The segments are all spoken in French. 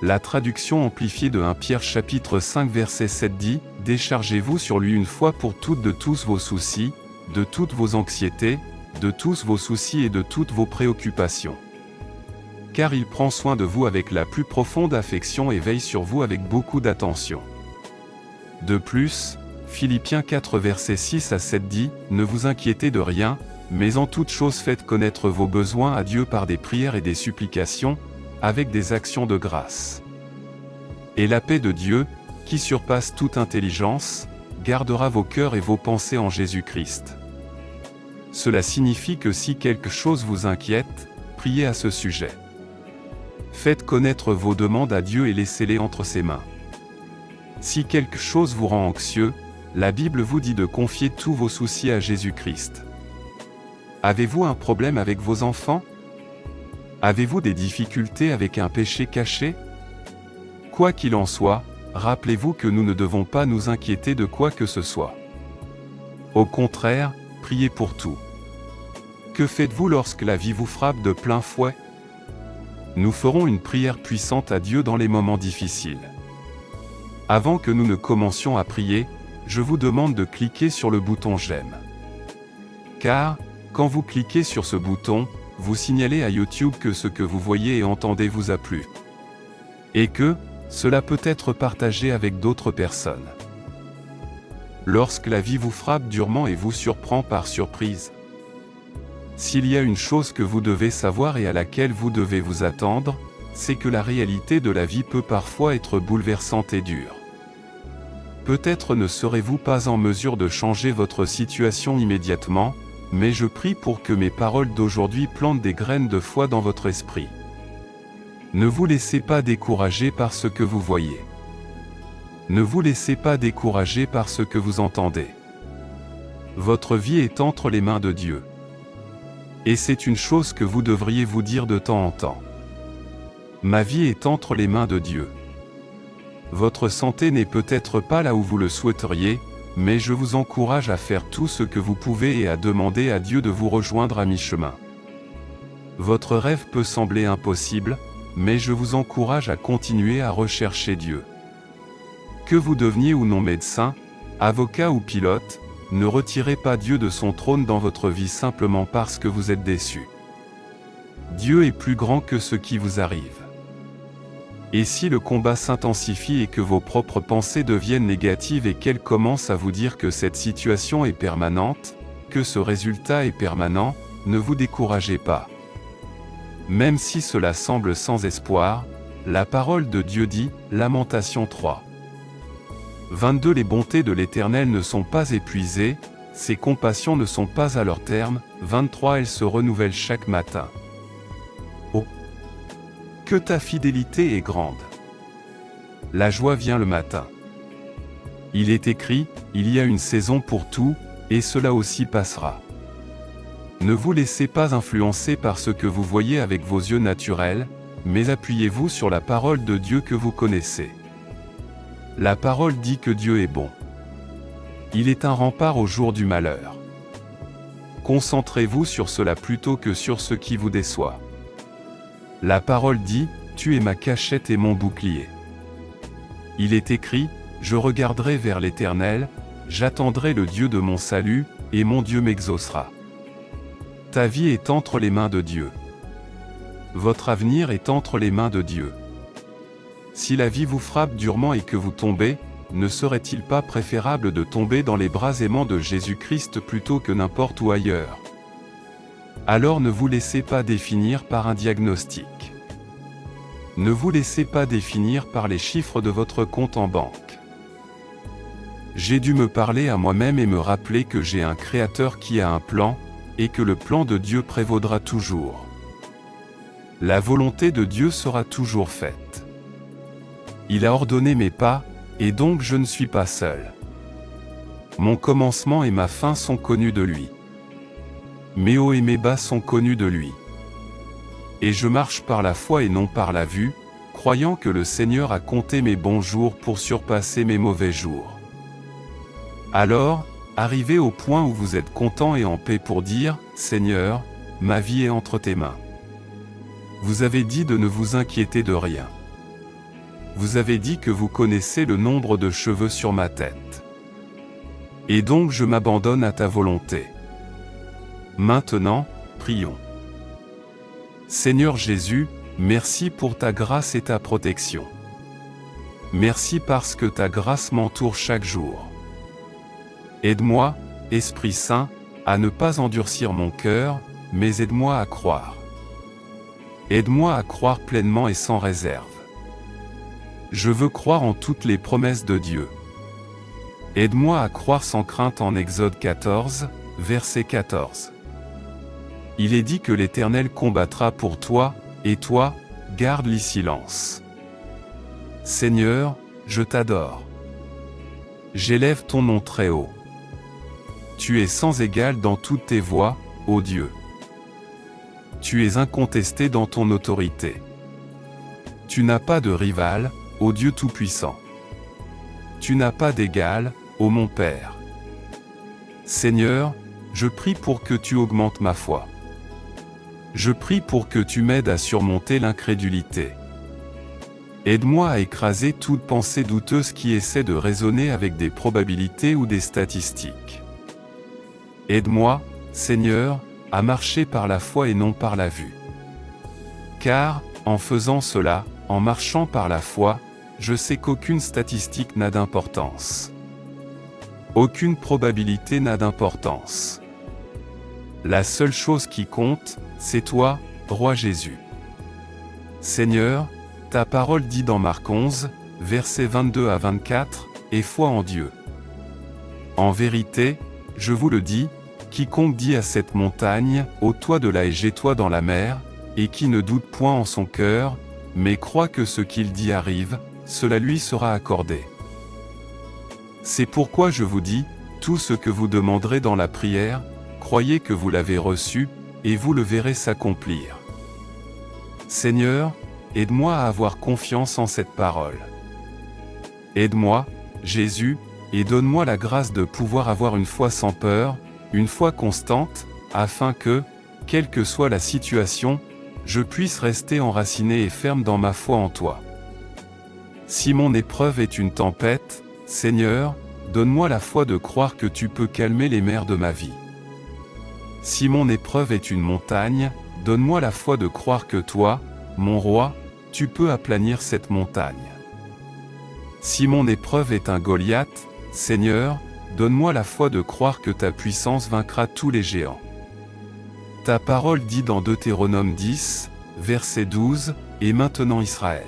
La traduction amplifiée de 1 Pierre chapitre 5 verset 7 dit « Déchargez-vous sur lui une fois pour toutes de tous vos soucis, de toutes vos anxiétés, de tous vos soucis et de toutes vos préoccupations. Car il prend soin de vous avec la plus profonde affection et veille sur vous avec beaucoup d'attention. » De plus, Philippiens 4 verset 6 à 7 dit « Ne vous inquiétez de rien, mais en toute chose faites connaître vos besoins à Dieu par des prières et des supplications, avec des actions de grâce. Et la paix de Dieu, qui surpasse toute intelligence, gardera vos cœurs et vos pensées en Jésus-Christ. » Cela signifie que si quelque chose vous inquiète, priez à ce sujet. Faites connaître vos demandes à Dieu et laissez-les entre ses mains. Si quelque chose vous rend anxieux, la Bible vous dit de confier tous vos soucis à Jésus-Christ. Avez-vous un problème avec vos enfants? Avez-vous des difficultés avec un péché caché? Quoi qu'il en soit, rappelez-vous que nous ne devons pas nous inquiéter de quoi que ce soit. Au contraire, priez pour tout. Que faites-vous lorsque la vie vous frappe de plein fouet? Nous ferons une prière puissante à Dieu dans les moments difficiles. Avant que nous ne commencions à prier, je vous demande de cliquer sur le bouton j'aime. Car, quand vous cliquez sur ce bouton, vous signalez à YouTube que ce que vous voyez et entendez vous a plu. Et que, cela peut être partagé avec d'autres personnes. Lorsque la vie vous frappe durement et vous surprend par surprise. S'il y a une chose que vous devez savoir et à laquelle vous devez vous attendre, c'est que la réalité de la vie peut parfois être bouleversante et dure. Peut-être ne serez-vous pas en mesure de changer votre situation immédiatement, mais je prie pour que mes paroles d'aujourd'hui plantent des graines de foi dans votre esprit. Ne vous laissez pas décourager par ce que vous voyez. Ne vous laissez pas décourager par ce que vous entendez. Votre vie est entre les mains de Dieu. Et c'est une chose que vous devriez vous dire de temps en temps. Ma vie est entre les mains de Dieu. Votre santé n'est peut-être pas là où vous le souhaiteriez, mais je vous encourage à faire tout ce que vous pouvez et à demander à Dieu de vous rejoindre à mi-chemin. Votre rêve peut sembler impossible, mais je vous encourage à continuer à rechercher Dieu. Que vous deveniez ou non médecin, avocat ou pilote, ne retirez pas Dieu de son trône dans votre vie simplement parce que vous êtes déçu. Dieu est plus grand que ce qui vous arrive. Et si le combat s'intensifie et que vos propres pensées deviennent négatives et qu'elles commencent à vous dire que cette situation est permanente, que ce résultat est permanent, ne vous découragez pas. Même si cela semble sans espoir, la parole de Dieu dit, Lamentation 3. 22 Les bontés de l'Éternel ne sont pas épuisées, ses compassions ne sont pas à leur terme, 23 Elles se renouvellent chaque matin. Oh! Que ta fidélité est grande! La joie vient le matin. Il est écrit, il y a une saison pour tout, et cela aussi passera. Ne vous laissez pas influencer par ce que vous voyez avec vos yeux naturels, mais appuyez-vous sur la parole de Dieu que vous connaissez. La parole dit que Dieu est bon. Il est un rempart au jour du malheur. Concentrez-vous sur cela plutôt que sur ce qui vous déçoit. La parole dit, tu es ma cachette et mon bouclier. Il est écrit, je regarderai vers l'Éternel, j'attendrai le Dieu de mon salut, et mon Dieu m'exaucera. Ta vie est entre les mains de Dieu. Votre avenir est entre les mains de Dieu. Si la vie vous frappe durement et que vous tombez, ne serait-il pas préférable de tomber dans les bras aimants de Jésus-Christ plutôt que n'importe où ailleurs? Alors ne vous laissez pas définir par un diagnostic. Ne vous laissez pas définir par les chiffres de votre compte en banque. J'ai dû me parler à moi-même et me rappeler que j'ai un Créateur qui a un plan, et que le plan de Dieu prévaudra toujours. La volonté de Dieu sera toujours faite. Il a ordonné mes pas, et donc je ne suis pas seul. Mon commencement et ma fin sont connus de lui. Mes hauts et mes bas sont connus de lui. Et je marche par la foi et non par la vue, croyant que le Seigneur a compté mes bons jours pour surpasser mes mauvais jours. Alors, arrivez au point où vous êtes content et en paix pour dire, « Seigneur, ma vie est entre tes mains. » Vous avez dit de ne vous inquiéter de rien. vous avez dit que vous connaissez le nombre de cheveux sur ma tête. Et donc je m'abandonne à ta volonté. Maintenant, prions. Seigneur Jésus, merci pour ta grâce et ta protection. Merci parce que ta grâce m'entoure chaque jour. Aide-moi, Esprit Saint, à ne pas endurcir mon cœur, mais aide-moi à croire. Aide-moi à croire pleinement et sans réserve. Je veux croire en toutes les promesses de Dieu. Aide-moi à croire sans crainte en Exode 14, verset 14. Il est dit que l'Éternel combattra pour toi, et toi, garde le silence. Seigneur, je t'adore. J'élève ton nom très haut. Tu es sans égal dans toutes tes voies, ô Dieu. Tu es incontesté dans ton autorité. Tu n'as pas de rival, ô Dieu Tout-Puissant. Tu n'as pas d'égal, ô mon Père. Seigneur, je prie pour que tu augmentes ma foi. Je prie pour que tu m'aides à surmonter l'incrédulité. Aide-moi à écraser toute pensée douteuse qui essaie de raisonner avec des probabilités ou des statistiques. Aide-moi, Seigneur, à marcher par la foi et non par la vue. Car, en faisant cela, en marchant par la foi, je sais qu'aucune statistique n'a d'importance. Aucune probabilité n'a d'importance. La seule chose qui compte, c'est toi, Roi Jésus. Seigneur, ta parole dit dans Marc 11, versets 22 à 24, « Et foi en Dieu. » En vérité, je vous le dis, quiconque dit à cette montagne, « Ôte-toi de là et jette-toi dans la mer », et qui ne doute point en son cœur, mais croit que ce qu'il dit arrive, cela lui sera accordé. C'est pourquoi je vous dis, tout ce que vous demanderez dans la prière, croyez que vous l'avez reçu, et vous le verrez s'accomplir. Seigneur, aide-moi à avoir confiance en cette parole. Aide-moi, Jésus, et donne-moi la grâce de pouvoir avoir une foi sans peur, une foi constante, afin que, quelle que soit la situation, je puisse rester enraciné et ferme dans ma foi en toi. Si mon épreuve est une tempête, Seigneur, donne-moi la foi de croire que tu peux calmer les mers de ma vie. Si mon épreuve est une montagne, donne-moi la foi de croire que toi, mon roi, tu peux aplanir cette montagne. Si mon épreuve est un Goliath, Seigneur, donne-moi la foi de croire que ta puissance vaincra tous les géants. Ta parole dit dans Deutéronome 10, verset 12, « Et maintenant Israël.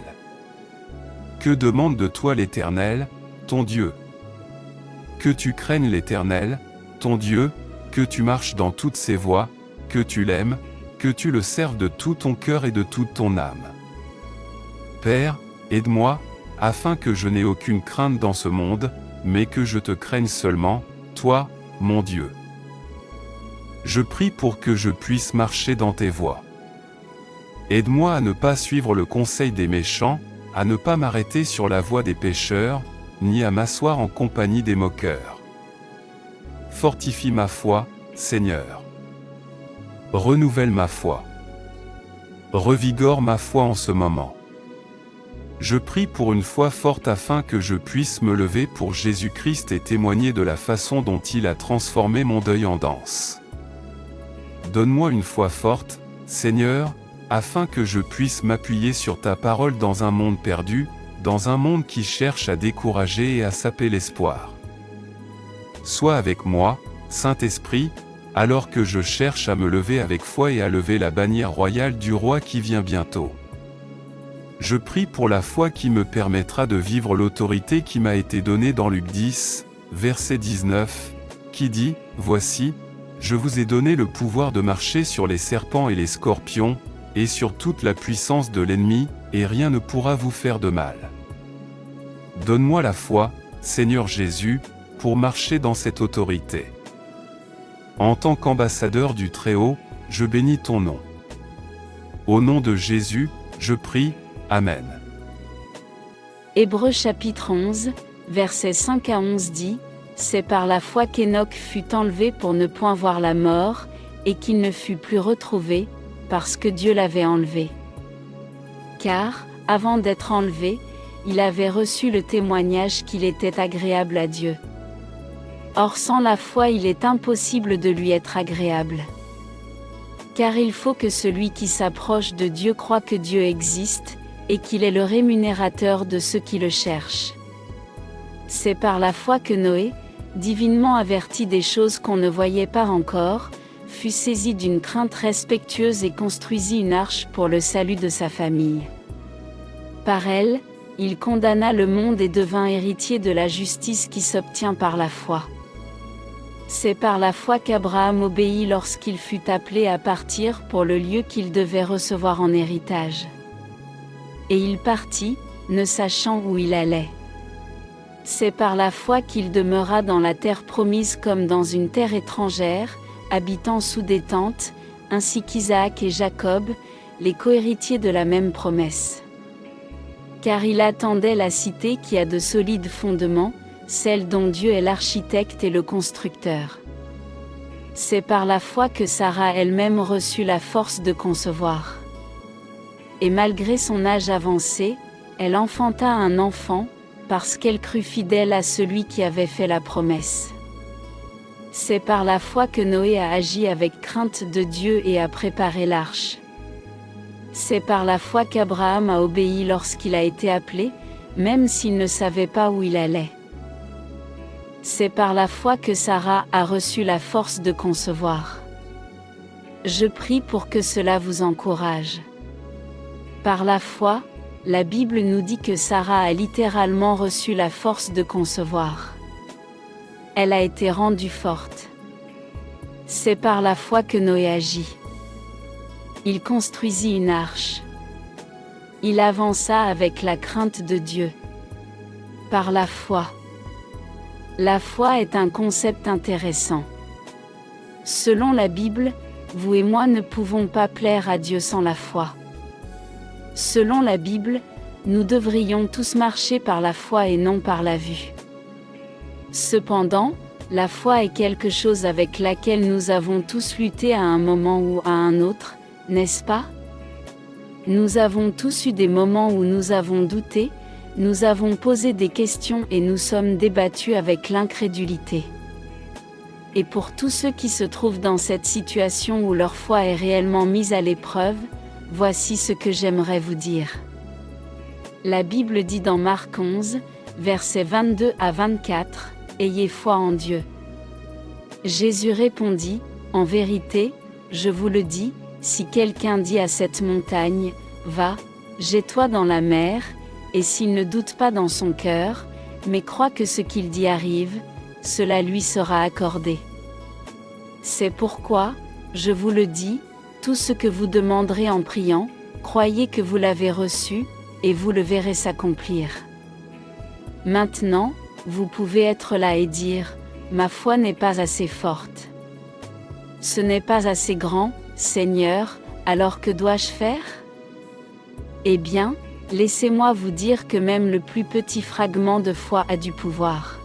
Que demande de toi l'Éternel, ton Dieu? Que tu craignes l'Éternel, ton Dieu, que tu marches dans toutes ses voies, que tu l'aimes, que tu le serves de tout ton cœur et de toute ton âme. Père, aide-moi, afin que je n'ai aucune crainte dans ce monde, mais que je te craigne seulement, toi, mon Dieu. Je prie pour que je puisse marcher dans tes voies. Aide-moi à ne pas suivre le conseil des méchants, à ne pas m'arrêter sur la voie des pécheurs, ni à m'asseoir en compagnie des moqueurs. Fortifie ma foi, Seigneur. Renouvelle ma foi. Revigore ma foi en ce moment. Je prie pour une foi forte afin que je puisse me lever pour Jésus-Christ et témoigner de la façon dont il a transformé mon deuil en danse. Donne-moi une foi forte, Seigneur, afin que je puisse m'appuyer sur ta parole dans un monde perdu, dans un monde qui cherche à décourager et à saper l'espoir. Sois avec moi, Saint-Esprit, alors que je cherche à me lever avec foi et à lever la bannière royale du roi qui vient bientôt. Je prie pour la foi qui me permettra de vivre l'autorité qui m'a été donnée dans Luc 10, verset 19, qui dit, « Voici, je vous ai donné le pouvoir de marcher sur les serpents et les scorpions, et sur toute la puissance de l'ennemi, et rien ne pourra vous faire de mal. » Donne-moi la foi, Seigneur Jésus, pour marcher dans cette autorité. En tant qu'ambassadeur du Très-Haut, je bénis ton nom. Au nom de Jésus, je prie, Amen. Hébreux chapitre 11, versets 5 à 11 dit, « C'est par la foi qu'Enoch fut enlevé pour ne point voir la mort, et qu'il ne fut plus retrouvé, parce que Dieu l'avait enlevé. Car, avant d'être enlevé, il avait reçu le témoignage qu'il était agréable à Dieu. Or sans la foi il est impossible de lui être agréable. Car il faut que celui qui s'approche de Dieu croie que Dieu existe, et qu'il est le rémunérateur de ceux qui le cherchent. C'est par la foi que Noé, divinement averti des choses qu'on ne voyait pas encore, fut saisi d'une crainte respectueuse et construisit une arche pour le salut de sa famille. Par elle, il condamna le monde et devint héritier de la justice qui s'obtient par la foi. C'est par la foi qu'Abraham obéit lorsqu'il fut appelé à partir pour le lieu qu'il devait recevoir en héritage. Et il partit, ne sachant où il allait. C'est par la foi qu'il demeura dans la terre promise comme dans une terre étrangère, habitant sous des tentes, ainsi qu'Isaac et Jacob, les cohéritiers de la même promesse. Car il attendait la cité qui a de solides fondements, celle dont Dieu est l'architecte et le constructeur. C'est par la foi que Sarah elle-même reçut la force de concevoir. Et malgré son âge avancé, elle enfanta un enfant, parce qu'elle crut fidèle à celui qui avait fait la promesse. C'est par la foi que Noé a agi avec crainte de Dieu et a préparé l'arche. C'est par la foi qu'Abraham a obéi lorsqu'il a été appelé, même s'il ne savait pas où il allait. C'est par la foi que Sarah a reçu la force de concevoir. Je prie pour que cela vous encourage. Par la foi, la Bible nous dit que Sarah a littéralement reçu la force de concevoir. Elle a été rendue forte. C'est par la foi que Noé agit. Il construisit une arche. Il avança avec la crainte de Dieu. Par la foi. La foi est un concept intéressant. Selon la Bible, vous et moi ne pouvons pas plaire à Dieu sans la foi. Selon la Bible, nous devrions tous marcher par la foi et non par la vue. Cependant, la foi est quelque chose avec laquelle nous avons tous lutté à un moment ou à un autre, n'est-ce pas? Nous avons tous eu des moments où nous avons douté, nous avons posé des questions et nous sommes débattus avec l'incrédulité. Et pour tous ceux qui se trouvent dans cette situation où leur foi est réellement mise à l'épreuve, voici ce que j'aimerais vous dire. La Bible dit dans Marc 11, versets 22 à 24, « Ayez foi en Dieu. » Jésus répondit, « En vérité, je vous le dis, si quelqu'un dit à cette montagne, « Va, jette-toi dans la mer », et s'il ne doute pas dans son cœur, mais croit que ce qu'il dit arrive, cela lui sera accordé. C'est pourquoi, je vous le dis, tout ce que vous demanderez en priant, croyez que vous l'avez reçu, et vous le verrez s'accomplir. Maintenant, vous pouvez être là et dire, « Ma foi n'est pas assez forte. Ce n'est pas assez grand, Seigneur, alors que dois-je faire ?» Eh bien, laissez-moi vous dire que même le plus petit fragment de foi a du pouvoir.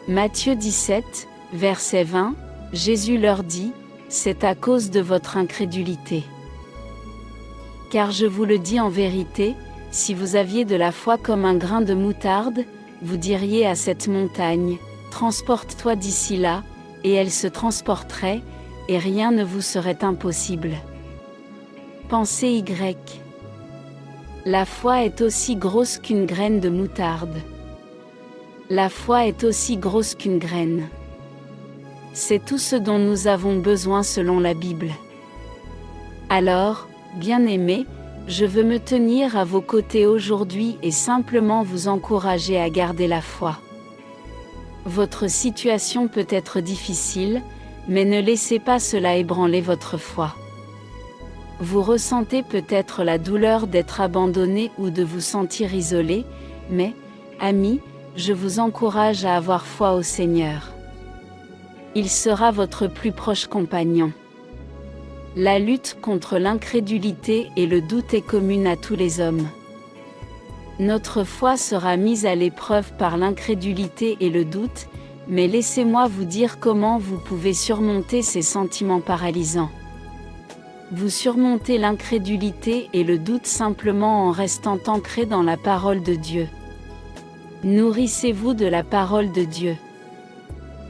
Matthieu 17, verset 20, Jésus leur dit, « C'est à cause de votre incrédulité. Car je vous le dis en vérité, si vous aviez de la foi comme un grain de moutarde, vous diriez à cette montagne, « Transporte-toi d'ici là », et elle se transporterait, et rien ne vous serait impossible. » Pensée Y. La foi est aussi grosse qu'une graine de moutarde. La foi est aussi grosse qu'une graine. C'est tout ce dont nous avons besoin selon la Bible. Alors, bien-aimés, je veux me tenir à vos côtés aujourd'hui et simplement vous encourager à garder la foi. Votre situation peut être difficile, mais ne laissez pas cela ébranler votre foi. Vous ressentez peut-être la douleur d'être abandonné ou de vous sentir isolé, mais, amis, je vous encourage à avoir foi au Seigneur. Il sera votre plus proche compagnon. La lutte contre l'incrédulité et le doute est commune à tous les hommes. Notre foi sera mise à l'épreuve par l'incrédulité et le doute, mais laissez-moi vous dire comment vous pouvez surmonter ces sentiments paralysants. Vous surmontez l'incrédulité et le doute simplement en restant ancré dans la parole de Dieu. Nourrissez-vous de la parole de Dieu.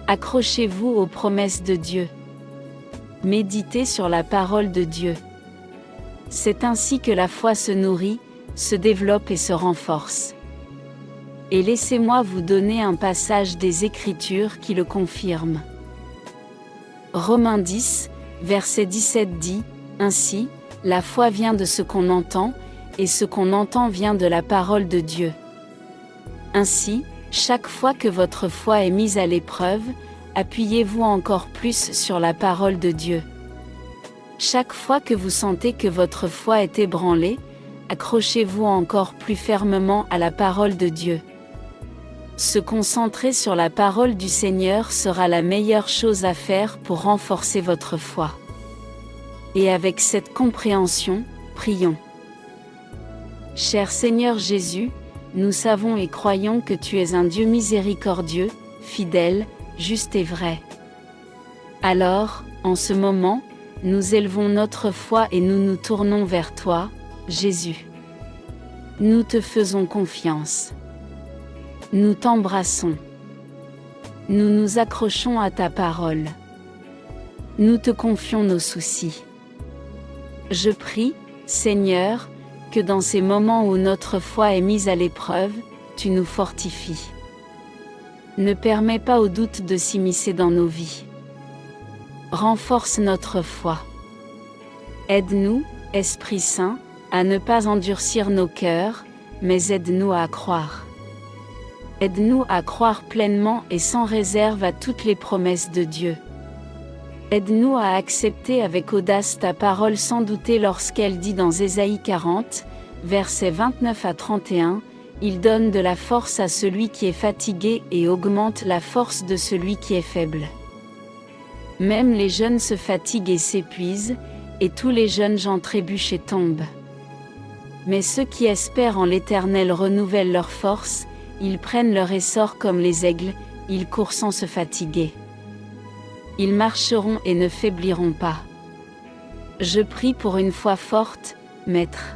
Accrochez-vous aux promesses de Dieu. Méditez sur la parole de Dieu. C'est ainsi que la foi se nourrit, se développe et se renforce. Et laissez-moi vous donner un passage des Écritures qui le confirme. Romains 10, verset 17 dit, « Ainsi, la foi vient de ce qu'on entend, et ce qu'on entend vient de la parole de Dieu. » Ainsi, chaque fois que votre foi est mise à l'épreuve, appuyez-vous encore plus sur la parole de Dieu. Chaque fois que vous sentez que votre foi est ébranlée, accrochez-vous encore plus fermement à la parole de Dieu. Se concentrer sur la parole du Seigneur sera la meilleure chose à faire pour renforcer votre foi. Et avec cette compréhension, prions. Cher Seigneur Jésus, nous savons et croyons que tu es un Dieu miséricordieux, fidèle, juste et vrai. Alors, en ce moment, nous élevons notre foi et nous nous tournons vers toi, Jésus. Nous te faisons confiance. Nous t'embrassons. Nous nous accrochons à ta parole. Nous te confions nos soucis. Je prie, Seigneur, que dans ces moments où notre foi est mise à l'épreuve, tu nous fortifies. Ne permets pas au doute de s'immiscer dans nos vies. Renforce notre foi. Aide-nous, Esprit Saint, à ne pas endurcir nos cœurs, mais aide-nous à croire. Aide-nous à croire pleinement et sans réserve à toutes les promesses de Dieu. Aide-nous à accepter avec audace ta parole sans douter lorsqu'elle dit dans Ésaïe 40, versets 29 à 31, « Il donne de la force à celui qui est fatigué et augmente la force de celui qui est faible. » Même les jeunes se fatiguent et s'épuisent, et tous les jeunes gens trébuchent et tombent. Mais ceux qui espèrent en l'Éternel renouvellent leur force, ils prennent leur essor comme les aigles, ils courent sans se fatiguer. Ils marcheront et ne faibliront pas. Je prie pour une foi forte, Maître.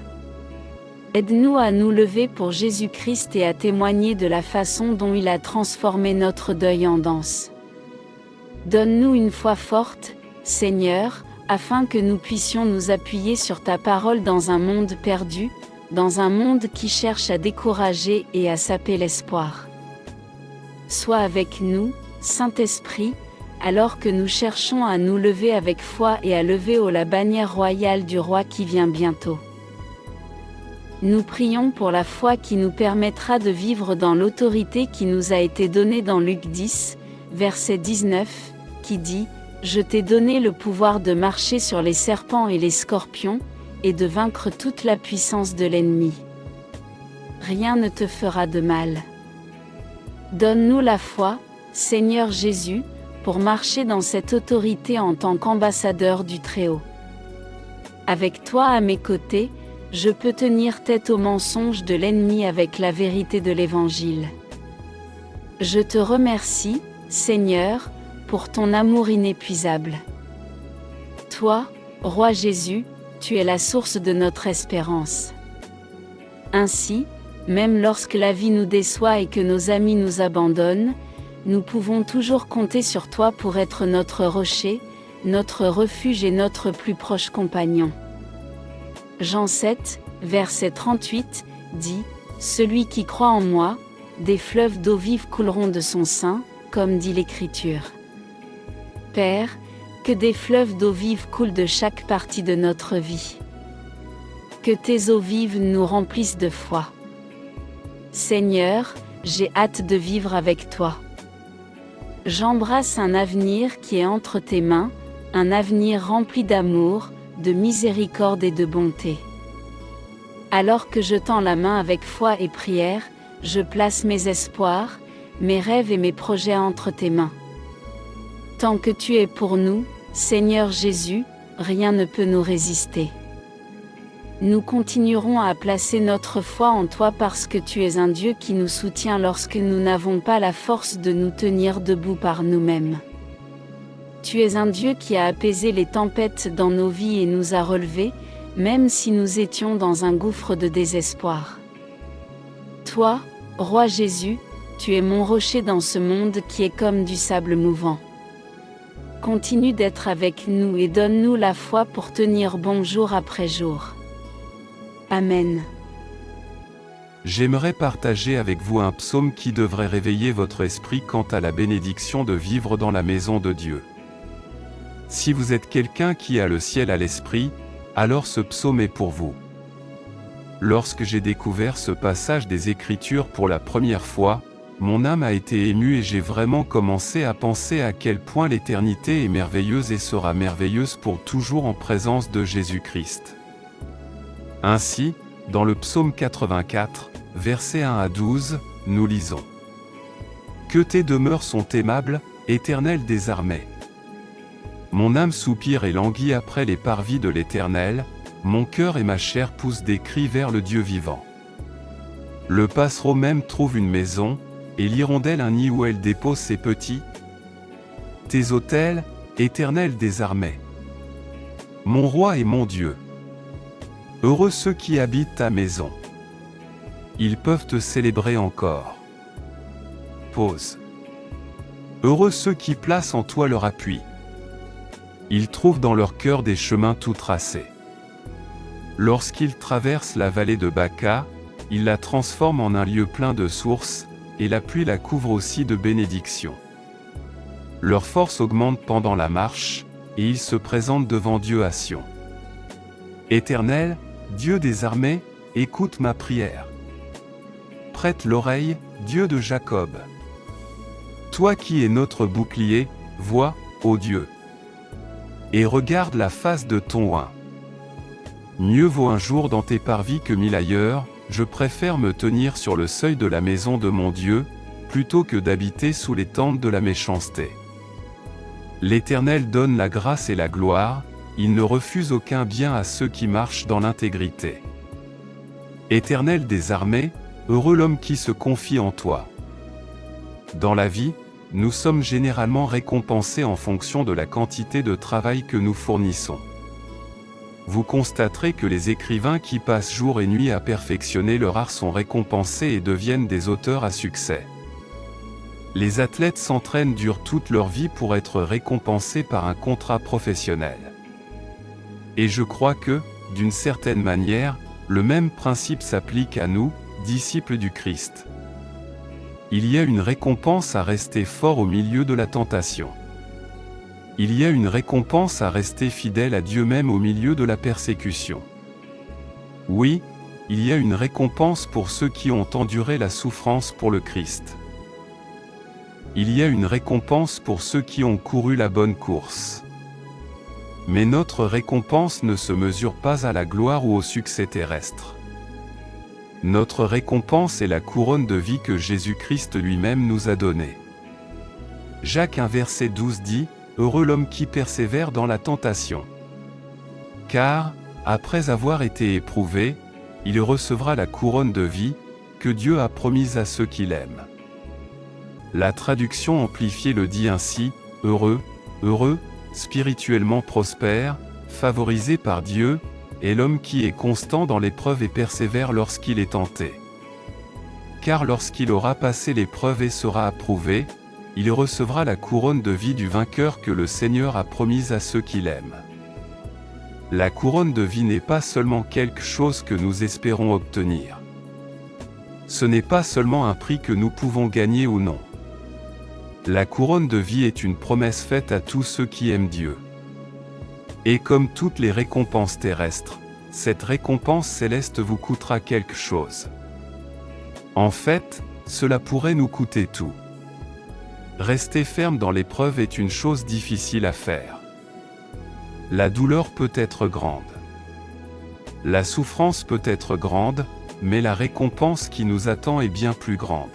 Aide-nous à nous lever pour Jésus-Christ et à témoigner de la façon dont il a transformé notre deuil en danse. Donne-nous une foi forte, Seigneur, afin que nous puissions nous appuyer sur ta parole dans un monde perdu, dans un monde qui cherche à décourager et à saper l'espoir. Sois avec nous, Saint-Esprit, alors que nous cherchons à nous lever avec foi et à lever haut la bannière royale du Roi qui vient bientôt. Nous prions pour la foi qui nous permettra de vivre dans l'autorité qui nous a été donnée dans Luc 10, verset 19, qui dit « Je t'ai donné le pouvoir de marcher sur les serpents et les scorpions, et de vaincre toute la puissance de l'ennemi. Rien ne te fera de mal. » Donne-nous la foi, Seigneur Jésus, pour marcher dans cette autorité en tant qu'ambassadeur du Très-Haut. Avec toi à mes côtés, je peux tenir tête aux mensonges de l'ennemi avec la vérité de l'Évangile. Je te remercie, Seigneur, pour ton amour inépuisable. Toi, Roi Jésus, tu es la source de notre espérance. Ainsi, même lorsque la vie nous déçoit et que nos amis nous abandonnent, nous pouvons toujours compter sur toi pour être notre rocher, notre refuge et notre plus proche compagnon. Jean 7, verset 38, dit « Celui qui croit en moi, des fleuves d'eau vive couleront de son sein, comme dit l'Écriture. » Père, que des fleuves d'eau vive coulent de chaque partie de notre vie. Que tes eaux vives nous remplissent de foi. Seigneur, j'ai hâte de vivre avec toi. J'embrasse un avenir qui est entre tes mains, un avenir rempli d'amour, de miséricorde et de bonté. Alors que je tends la main avec foi et prière, je place mes espoirs, mes rêves et mes projets entre tes mains. Tant que tu es pour nous, Seigneur Jésus, rien ne peut nous résister. Nous continuerons à placer notre foi en toi parce que tu es un Dieu qui nous soutient lorsque nous n'avons pas la force de nous tenir debout par nous-mêmes. Tu es un Dieu qui a apaisé les tempêtes dans nos vies et nous a relevés, même si nous étions dans un gouffre de désespoir. Toi, Roi Jésus, tu es mon rocher dans ce monde qui est comme du sable mouvant. Continue d'être avec nous et donne-nous la foi pour tenir bon jour après jour. Amen. J'aimerais partager avec vous un psaume qui devrait réveiller votre esprit quant à la bénédiction de vivre dans la maison de Dieu. Si vous êtes quelqu'un qui a le ciel à l'esprit, alors ce psaume est pour vous. Lorsque j'ai découvert ce passage des Écritures pour la première fois, mon âme a été émue et j'ai vraiment commencé à penser à quel point l'éternité est merveilleuse et sera merveilleuse pour toujours en présence de Jésus-Christ. Ainsi, dans le psaume 84, versets 1 à 12, nous lisons « Que tes demeures sont aimables, Éternel des armées. Mon âme soupire et languit après les parvis de l'Éternel, mon cœur et ma chair poussent des cris vers le Dieu vivant. Le passereau même trouve une maison, et l'hirondelle un nid où elle dépose ses petits. Tes autels, Éternel des armées. Mon roi et mon Dieu. Heureux ceux qui habitent ta maison. Ils peuvent te célébrer encore. Pause. Heureux ceux qui placent en toi leur appui. Ils trouvent dans leur cœur des chemins tout tracés. Lorsqu'ils traversent la vallée de Baca, ils la transforment en un lieu plein de sources, et la pluie la couvre aussi de bénédictions. Leur force augmente pendant la marche, et ils se présentent devant Dieu à Sion. Éternel, Dieu des armées, écoute ma prière. Prête l'oreille, Dieu de Jacob. Toi qui es notre bouclier, vois, ô Dieu. Et regarde la face de ton oint. Mieux vaut un jour dans tes parvis que 1000 ailleurs, je préfère me tenir sur le seuil de la maison de mon Dieu, plutôt que d'habiter sous les tentes de la méchanceté. L'Éternel donne la grâce et la gloire, il ne refuse aucun bien à ceux qui marchent dans l'intégrité. Éternel des armées, heureux l'homme qui se confie en toi. Dans la vie, nous sommes généralement récompensés en fonction de la quantité de travail que nous fournissons. Vous constaterez que les écrivains qui passent jour et nuit à perfectionner leur art sont récompensés et deviennent des auteurs à succès. Les athlètes s'entraînent durant toute leur vie pour être récompensés par un contrat professionnel. Et je crois que, d'une certaine manière, le même principe s'applique à nous, disciples du Christ. Il y a une récompense à rester fort au milieu de la tentation. Il y a une récompense à rester fidèle à Dieu même au milieu de la persécution. Oui, il y a une récompense pour ceux qui ont enduré la souffrance pour le Christ. Il y a une récompense pour ceux qui ont couru la bonne course. Mais notre récompense ne se mesure pas à la gloire ou au succès terrestre. Notre récompense est la couronne de vie que Jésus-Christ lui-même nous a donnée. Jacques 1 verset 12 dit, « Heureux l'homme qui persévère dans la tentation. Car, après avoir été éprouvé, il recevra la couronne de vie, que Dieu a promise à ceux qui l'aiment. » La traduction amplifiée le dit ainsi, « Heureux, heureux, spirituellement prospère, favorisé par Dieu, est l'homme qui est constant dans l'épreuve et persévère lorsqu'il est tenté. Car lorsqu'il aura passé l'épreuve et sera approuvé, il recevra la couronne de vie du vainqueur que le Seigneur a promise à ceux qui l'aiment. » La couronne de vie n'est pas seulement quelque chose que nous espérons obtenir. Ce n'est pas seulement un prix que nous pouvons gagner ou non. La couronne de vie est une promesse faite à tous ceux qui aiment Dieu. Et comme toutes les récompenses terrestres, cette récompense céleste vous coûtera quelque chose. En fait, cela pourrait nous coûter tout. Rester ferme dans l'épreuve est une chose difficile à faire. La douleur peut être grande. La souffrance peut être grande, mais la récompense qui nous attend est bien plus grande.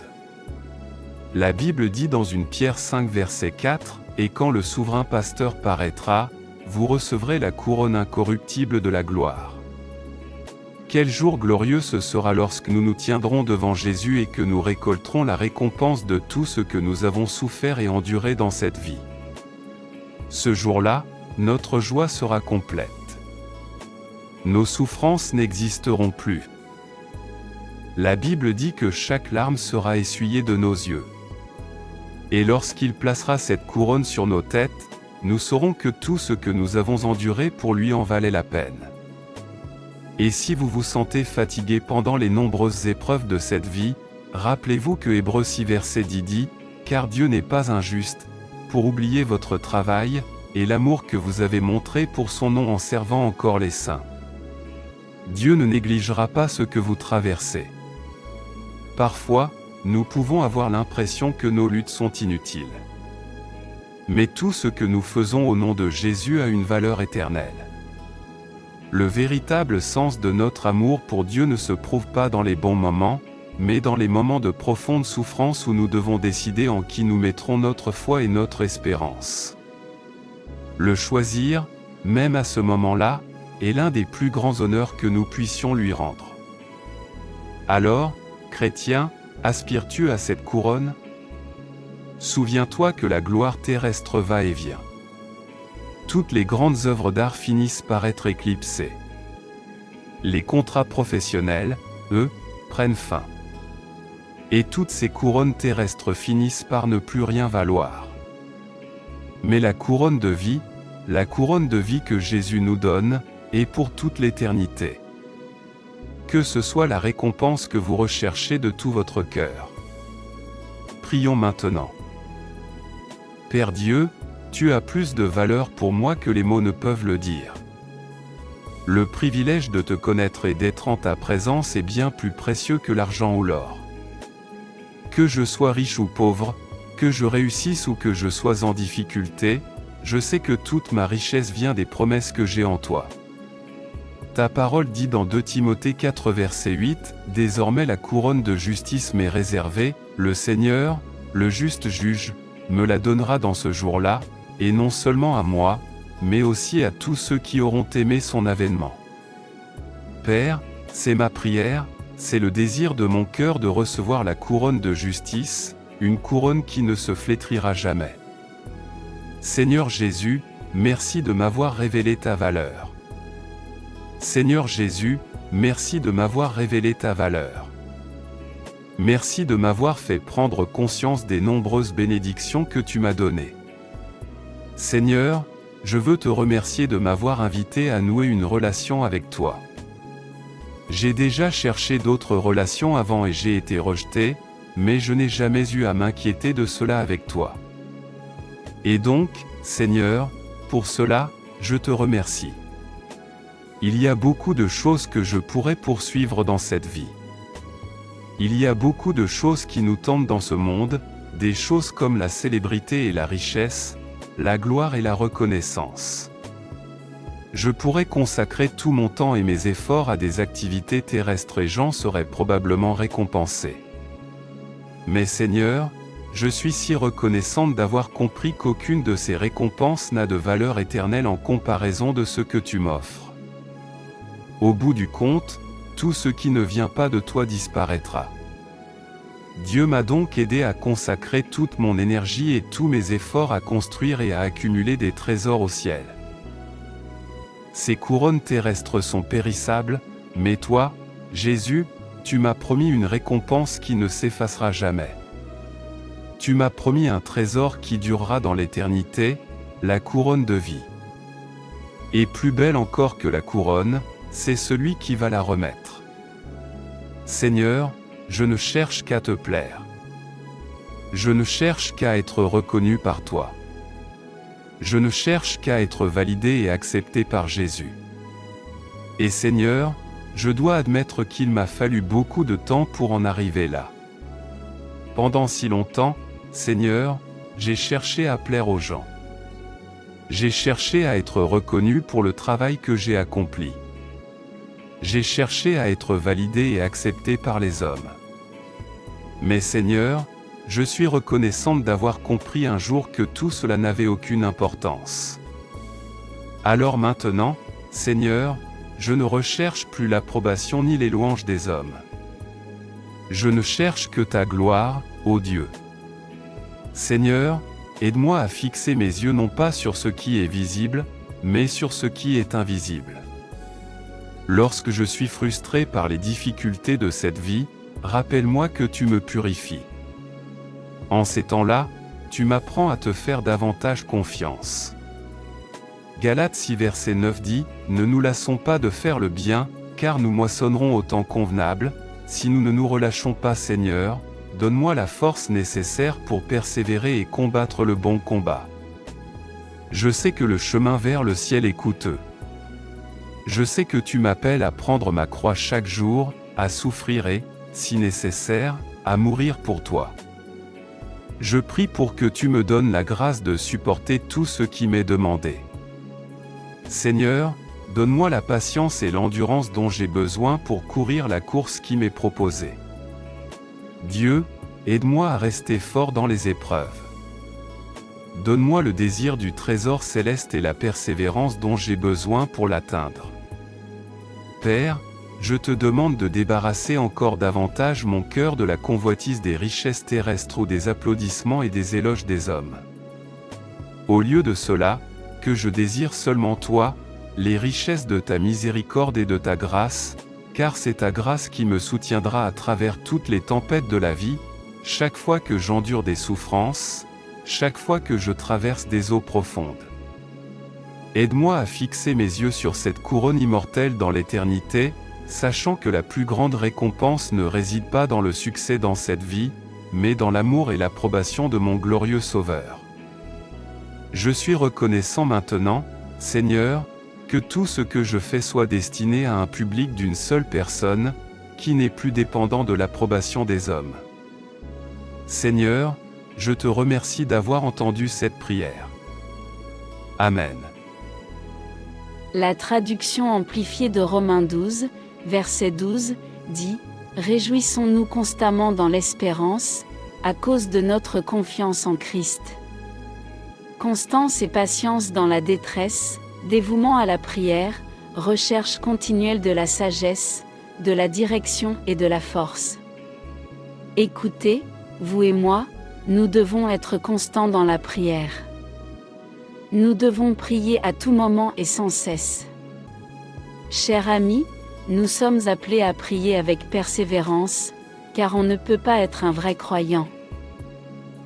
La Bible dit dans 1 Pierre 5 verset 4, « Et quand le souverain pasteur paraîtra, vous recevrez la couronne incorruptible de la gloire. » Quel jour glorieux ce sera lorsque nous nous tiendrons devant Jésus et que nous récolterons la récompense de tout ce que nous avons souffert et enduré dans cette vie. Ce jour-là, notre joie sera complète. Nos souffrances n'existeront plus. La Bible dit que chaque larme sera essuyée de nos yeux. Et lorsqu'il placera cette couronne sur nos têtes, nous saurons que tout ce que nous avons enduré pour lui en valait la peine. Et si vous vous sentez fatigué pendant les nombreuses épreuves de cette vie, rappelez-vous que Hébreux 6 verset 10 dit « Car Dieu n'est pas injuste, pour oublier votre travail, et l'amour que vous avez montré pour son nom en servant encore les saints. » Dieu ne négligera pas ce que vous traversez. Parfois, nous pouvons avoir l'impression que nos luttes sont inutiles. Mais tout ce que nous faisons au nom de Jésus a une valeur éternelle. Le véritable sens de notre amour pour Dieu ne se prouve pas dans les bons moments, mais dans les moments de profonde souffrance où nous devons décider en qui nous mettrons notre foi et notre espérance. Le choisir, même à ce moment-là, est l'un des plus grands honneurs que nous puissions lui rendre. Alors, chrétien, aspires-tu à cette couronne? Souviens-toi que la gloire terrestre va et vient. Toutes les grandes œuvres d'art finissent par être éclipsées. Les contrats professionnels, eux, prennent fin. Et toutes ces couronnes terrestres finissent par ne plus rien valoir. Mais la couronne de vie que Jésus nous donne, est pour toute l'éternité. Que ce soit la récompense que vous recherchez de tout votre cœur. Prions maintenant. Père Dieu, tu as plus de valeur pour moi que les mots ne peuvent le dire. Le privilège de te connaître et d'être en ta présence est bien plus précieux que l'argent ou l'or. Que je sois riche ou pauvre, que je réussisse ou que je sois en difficulté, je sais que toute ma richesse vient des promesses que j'ai en toi. Ta parole dit dans 2 Timothée 4 verset 8, « Désormais la couronne de justice m'est réservée, le Seigneur, le juste juge, me la donnera dans ce jour-là, et non seulement à moi, mais aussi à tous ceux qui auront aimé son avènement. » Père, c'est ma prière, c'est le désir de mon cœur de recevoir la couronne de justice, une couronne qui ne se flétrira jamais. Seigneur Jésus, merci de m'avoir révélé ta valeur. Seigneur Jésus, merci de m'avoir révélé ta valeur. Merci de m'avoir fait prendre conscience des nombreuses bénédictions que tu m'as données. Seigneur, je veux te remercier de m'avoir invité à nouer une relation avec toi. J'ai déjà cherché d'autres relations avant et j'ai été rejeté, mais je n'ai jamais eu à m'inquiéter de cela avec toi. Et donc, Seigneur, pour cela, je te remercie. Il y a beaucoup de choses que je pourrais poursuivre dans cette vie. Il y a beaucoup de choses qui nous tentent dans ce monde, des choses comme la célébrité et la richesse, la gloire et la reconnaissance. Je pourrais consacrer tout mon temps et mes efforts à des activités terrestres et j'en serais probablement récompensé. Mais Seigneur, je suis si reconnaissante d'avoir compris qu'aucune de ces récompenses n'a de valeur éternelle en comparaison de ce que tu m'offres. Au bout du compte, tout ce qui ne vient pas de toi disparaîtra. Dieu m'a donc aidé à consacrer toute mon énergie et tous mes efforts à construire et à accumuler des trésors au ciel. Ces couronnes terrestres sont périssables, mais toi, Jésus, tu m'as promis une récompense qui ne s'effacera jamais. Tu m'as promis un trésor qui durera dans l'éternité, la couronne de vie. Et plus belle encore que la couronne, c'est celui qui va la remettre. Seigneur, je ne cherche qu'à te plaire. Je ne cherche qu'à être reconnu par toi. Je ne cherche qu'à être validé et accepté par Jésus. Et Seigneur, je dois admettre qu'il m'a fallu beaucoup de temps pour en arriver là. Pendant si longtemps, Seigneur, j'ai cherché à plaire aux gens. J'ai cherché à être reconnu pour le travail que j'ai accompli. J'ai cherché à être validé et accepté par les hommes. Mais Seigneur, je suis reconnaissante d'avoir compris un jour que tout cela n'avait aucune importance. Alors maintenant, Seigneur, je ne recherche plus l'approbation ni les louanges des hommes. Je ne cherche que ta gloire, ô Dieu. Seigneur, Aide-moi à fixer mes yeux non pas sur ce qui est visible, mais sur ce qui est invisible. Lorsque je suis frustré par les difficultés de cette vie, rappelle-moi que tu me purifies. En ces temps-là, tu m'apprends à te faire davantage confiance. Galates 6 verset 9 dit, « Ne nous lassons pas de faire le bien, car nous moissonnerons au temps convenable, si nous ne nous relâchons pas Seigneur, donne-moi la force nécessaire pour persévérer et combattre le bon combat. Je sais que le chemin vers le ciel est coûteux. Je sais que tu m'appelles à prendre ma croix chaque jour, à souffrir et, si nécessaire, à mourir pour toi. Je prie pour que tu me donnes la grâce de supporter tout ce qui m'est demandé. Seigneur, donne-moi la patience et l'endurance dont j'ai besoin pour courir la course qui m'est proposée. Dieu, aide-moi à rester fort dans les épreuves. Donne-moi le désir du trésor céleste et la persévérance dont j'ai besoin pour l'atteindre. Père, je te demande de débarrasser encore davantage mon cœur de la convoitise des richesses terrestres ou des applaudissements et des éloges des hommes. Au lieu de cela, que je désire seulement toi, les richesses de ta miséricorde et de ta grâce, car c'est ta grâce qui me soutiendra à travers toutes les tempêtes de la vie, chaque fois que j'endure des souffrances, chaque fois que je traverse des eaux profondes. Aide-moi à fixer mes yeux sur cette couronne immortelle dans l'éternité, sachant que la plus grande récompense ne réside pas dans le succès dans cette vie, mais dans l'amour et l'approbation de mon glorieux Sauveur. Je suis reconnaissant maintenant, Seigneur, que tout ce que je fais soit destiné à un public d'une seule personne, qui n'est plus dépendant de l'approbation des hommes. Seigneur, je te remercie d'avoir entendu cette prière. Amen. La traduction amplifiée de Romains 12, verset 12, dit « Réjouissons-nous constamment dans l'espérance, à cause de notre confiance en Christ. » Constance et patience dans la détresse, dévouement à la prière, recherche continuelle de la sagesse, de la direction et de la force. Écoutez, vous et moi, nous devons être constants dans la prière. Nous devons prier à tout moment et sans cesse. Chers amis, nous sommes appelés à prier avec persévérance, car on ne peut pas être un vrai croyant.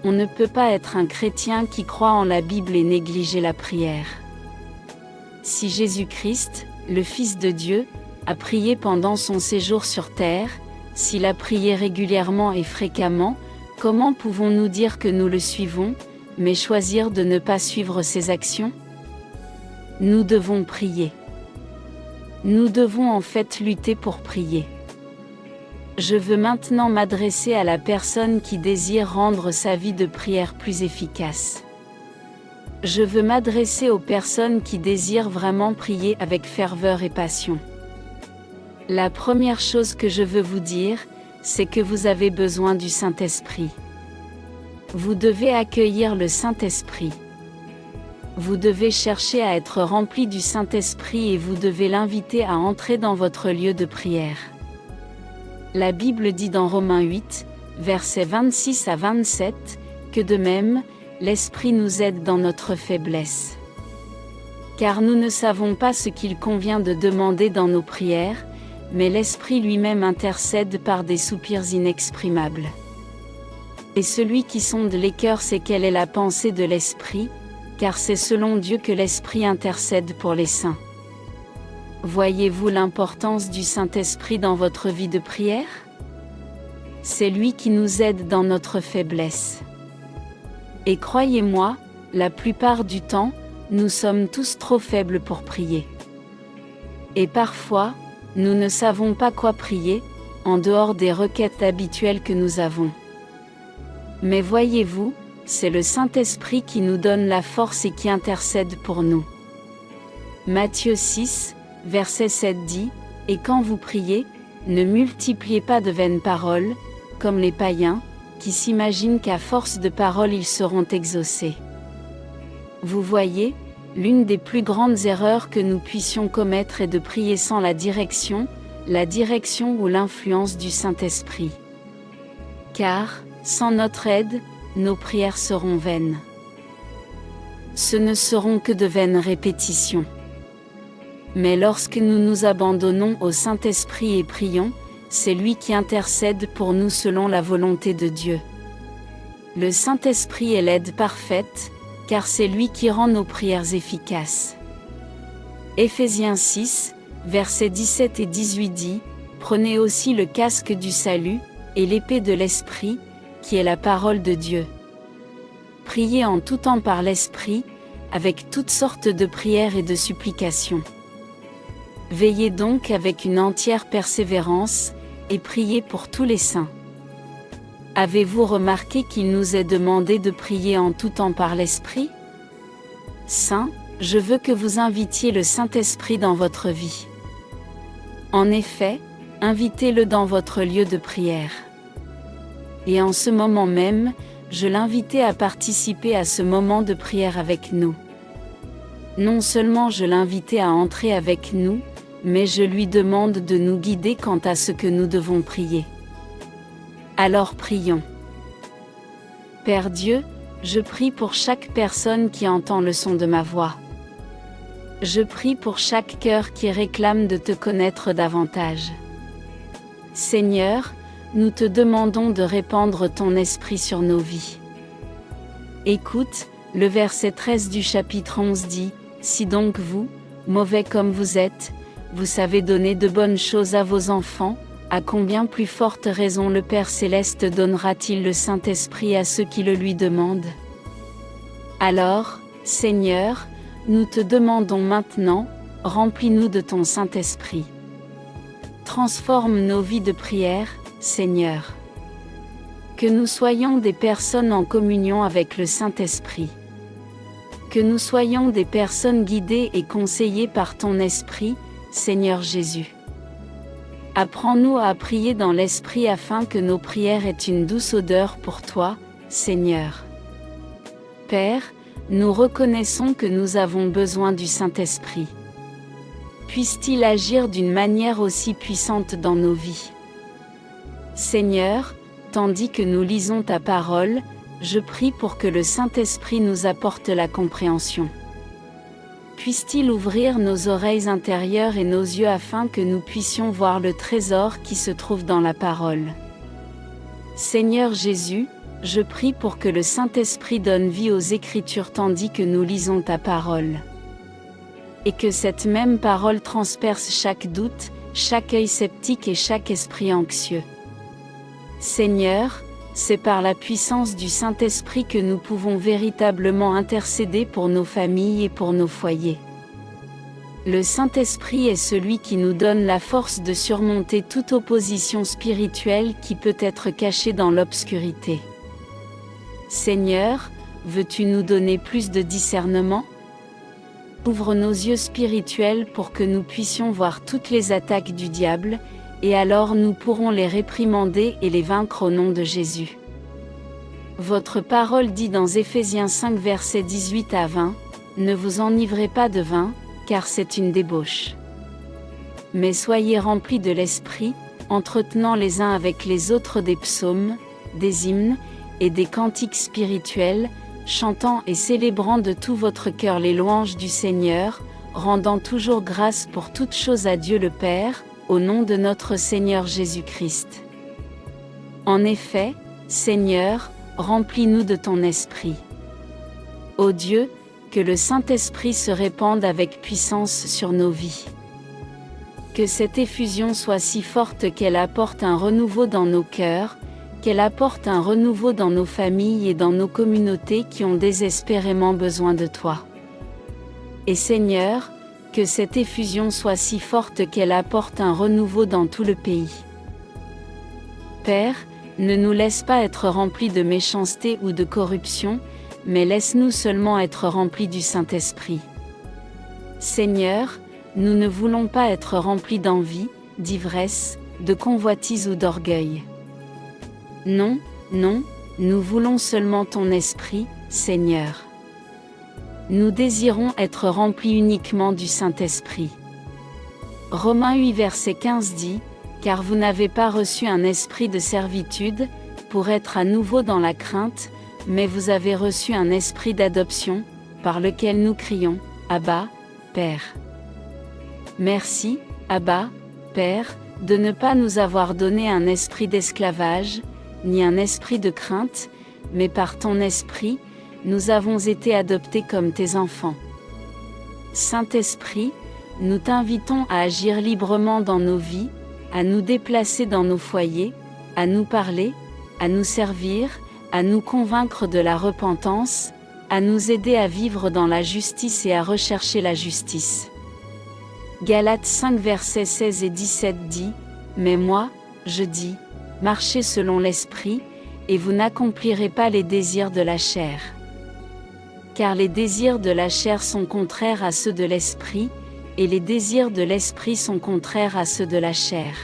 On ne peut pas être un chrétien qui croit en la Bible et négliger la prière. Si Jésus-Christ, le Fils de Dieu, a prié pendant son séjour sur terre, s'il a prié régulièrement et fréquemment, comment pouvons-nous dire que nous le suivons, mais choisir de ne pas suivre ses actions? Nous devons prier. Nous devons en fait lutter pour prier. Je veux maintenant m'adresser à la personne qui désire rendre sa vie de prière plus efficace. Je veux m'adresser aux personnes qui désirent vraiment prier avec ferveur et passion. La première chose que je veux vous dire, c'est que vous avez besoin du Saint-Esprit. Vous devez accueillir le Saint-Esprit. Vous devez chercher à être rempli du Saint-Esprit et vous devez l'inviter à entrer dans votre lieu de prière. La Bible dit dans Romains 8, versets 26 à 27, que de même, l'Esprit nous aide dans notre faiblesse. Car nous ne savons pas ce qu'il convient de demander dans nos prières, mais l'Esprit lui-même intercède par des soupirs inexprimables. Et celui qui sonde les cœurs sait quelle est la pensée de l'Esprit, car c'est selon Dieu que l'Esprit intercède pour les saints. Voyez-vous l'importance du Saint-Esprit dans votre vie de prière? C'est lui qui nous aide dans notre faiblesse. Et croyez-moi, la plupart du temps, nous sommes tous trop faibles pour prier. Et parfois, nous ne savons pas quoi prier, en dehors des requêtes habituelles que nous avons. Mais voyez-vous, c'est le Saint-Esprit qui nous donne la force et qui intercède pour nous. Matthieu 6, verset 7 dit, « Et quand vous priez, ne multipliez pas de vaines paroles, comme les païens, qui s'imaginent qu'à force de paroles ils seront exaucés. » Vous voyez, l'une des plus grandes erreurs que nous puissions commettre est de prier sans la direction ou l'influence du Saint-Esprit. Car, sans notre aide, nos prières seront vaines. ce ne seront que de vaines répétitions. Mais lorsque nous nous abandonnons au Saint-Esprit et prions, c'est lui qui intercède pour nous selon la volonté de Dieu. Le Saint-Esprit est l'aide parfaite, car c'est lui qui rend nos prières efficaces. Éphésiens 6, versets 17 et 18 dit, « Prenez aussi le casque du salut, et l'épée de l'Esprit, qui est la parole de Dieu. Priez en tout temps par l'Esprit, avec toutes sortes de prières et de supplications. Veillez donc avec une entière persévérance, et priez pour tous les saints. » Avez-vous remarqué qu'il nous est demandé de prier en tout temps par l'Esprit? Saints, je veux que vous invitiez le Saint-Esprit dans votre vie. En effet, invitez-le dans votre lieu de prière. Et en ce moment même, je l'invitais à participer à ce moment de prière avec nous. Non seulement je l'invitais à entrer avec nous, mais je lui demande de nous guider quant à ce que nous devons prier. Alors prions. Père Dieu, je prie pour chaque personne qui entend le son de ma voix. Je prie pour chaque cœur qui réclame de te connaître davantage. Seigneur, nous te demandons de répandre ton esprit sur nos vies. Écoute, le verset 13 du chapitre 11 dit, « Si donc vous, mauvais comme vous êtes, vous savez donner de bonnes choses à vos enfants, à combien plus forte raison le Père Céleste donnera-t-il le Saint-Esprit à ceux qui le lui demandent? » Alors, Seigneur, nous te demandons maintenant, remplis-nous de ton Saint-Esprit. Transforme nos vies de prière, Seigneur. Que nous soyons des personnes en communion avec le Saint-Esprit. Que nous soyons des personnes guidées et conseillées par ton Esprit, Seigneur Jésus. Apprends-nous à prier dans l'Esprit afin que nos prières aient une douce odeur pour toi, Seigneur. Père, nous reconnaissons que nous avons besoin du Saint-Esprit. Puisse-t-il agir d'une manière aussi puissante dans nos vies. Seigneur, tandis que nous lisons ta parole, je prie pour que le Saint-Esprit nous apporte la compréhension. Puisse-t-il ouvrir nos oreilles intérieures et nos yeux afin que nous puissions voir le trésor qui se trouve dans la parole. Seigneur Jésus, je prie pour que le Saint-Esprit donne vie aux Écritures tandis que nous lisons ta parole. Et que cette même parole transperce chaque doute, chaque œil sceptique et chaque esprit anxieux. Seigneur, c'est par la puissance du Saint-Esprit que nous pouvons véritablement intercéder pour nos familles et pour nos foyers. Le Saint-Esprit est celui qui nous donne la force de surmonter toute opposition spirituelle qui peut être cachée dans l'obscurité. Seigneur, veux-tu nous donner plus de discernement? Ouvre nos yeux spirituels pour que nous puissions voir toutes les attaques du diable, et alors nous pourrons les réprimander et les vaincre au nom de Jésus. Votre parole dit dans Éphésiens 5 versets 18 à 20, « Ne vous enivrez pas de vin, car c'est une débauche. Mais soyez remplis de l'Esprit, entretenant les uns avec les autres des psaumes, des hymnes, et des cantiques spirituels, chantant et célébrant de tout votre cœur les louanges du Seigneur, rendant toujours grâce pour toutes choses à Dieu le Père, au nom de notre Seigneur Jésus-Christ. » En effet, Seigneur, remplis-nous de ton esprit. Ô Dieu, que le Saint-Esprit se répande avec puissance sur nos vies. Que cette effusion soit si forte qu'elle apporte un renouveau dans nos cœurs, qu'elle apporte un renouveau dans nos familles et dans nos communautés qui ont désespérément besoin de toi. Et Seigneur, que cette effusion soit si forte qu'elle apporte un renouveau dans tout le pays. Père, ne nous laisse pas être remplis de méchanceté ou de corruption, mais laisse-nous seulement être remplis du Saint-Esprit. Seigneur, nous ne voulons pas être remplis d'envie, d'ivresse, de convoitise ou d'orgueil. Non, non, nous voulons seulement ton esprit, Seigneur. Nous désirons être remplis uniquement du Saint-Esprit. Romains 8 verset 15 dit, « Car vous n'avez pas reçu un esprit de servitude, pour être à nouveau dans la crainte, mais vous avez reçu un esprit d'adoption, par lequel nous crions, Abba, Père. Merci, Abba, Père, de ne pas nous avoir donné un esprit d'esclavage, ni un esprit de crainte, mais par ton esprit, nous avons été adoptés comme tes enfants. Saint-Esprit, nous t'invitons à agir librement dans nos vies, à nous déplacer dans nos foyers, à nous parler, à nous servir, à nous convaincre de la repentance, à nous aider à vivre dans la justice et à rechercher la justice. Galates 5 versets 16 et 17 dit, « Mais moi, je dis, marchez selon l'Esprit, et vous n'accomplirez pas les désirs de la chair. Car les désirs de la chair sont contraires à ceux de l'Esprit, et les désirs de l'Esprit sont contraires à ceux de la chair.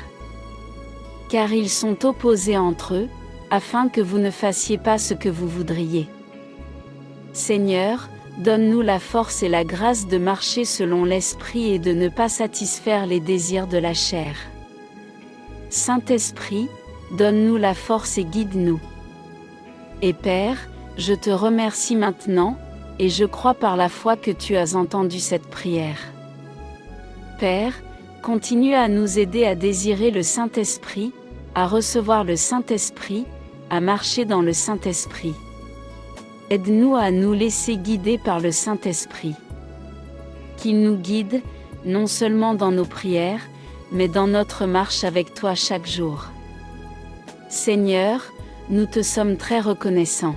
Car ils sont opposés entre eux, afin que vous ne fassiez pas ce que vous voudriez. Seigneur, donne-nous la force et la grâce de marcher selon l'Esprit et de ne pas satisfaire les désirs de la chair. Saint-Esprit, donne-nous la force et guide-nous. Et Père, je te remercie maintenant, et je crois par la foi que tu as entendu cette prière. Père, continue à nous aider à désirer le Saint-Esprit, à recevoir le Saint-Esprit, à marcher dans le Saint-Esprit. Aide-nous à nous laisser guider par le Saint-Esprit. Qu'il nous guide, non seulement dans nos prières, mais dans notre marche avec toi chaque jour. Seigneur, nous te sommes très reconnaissants.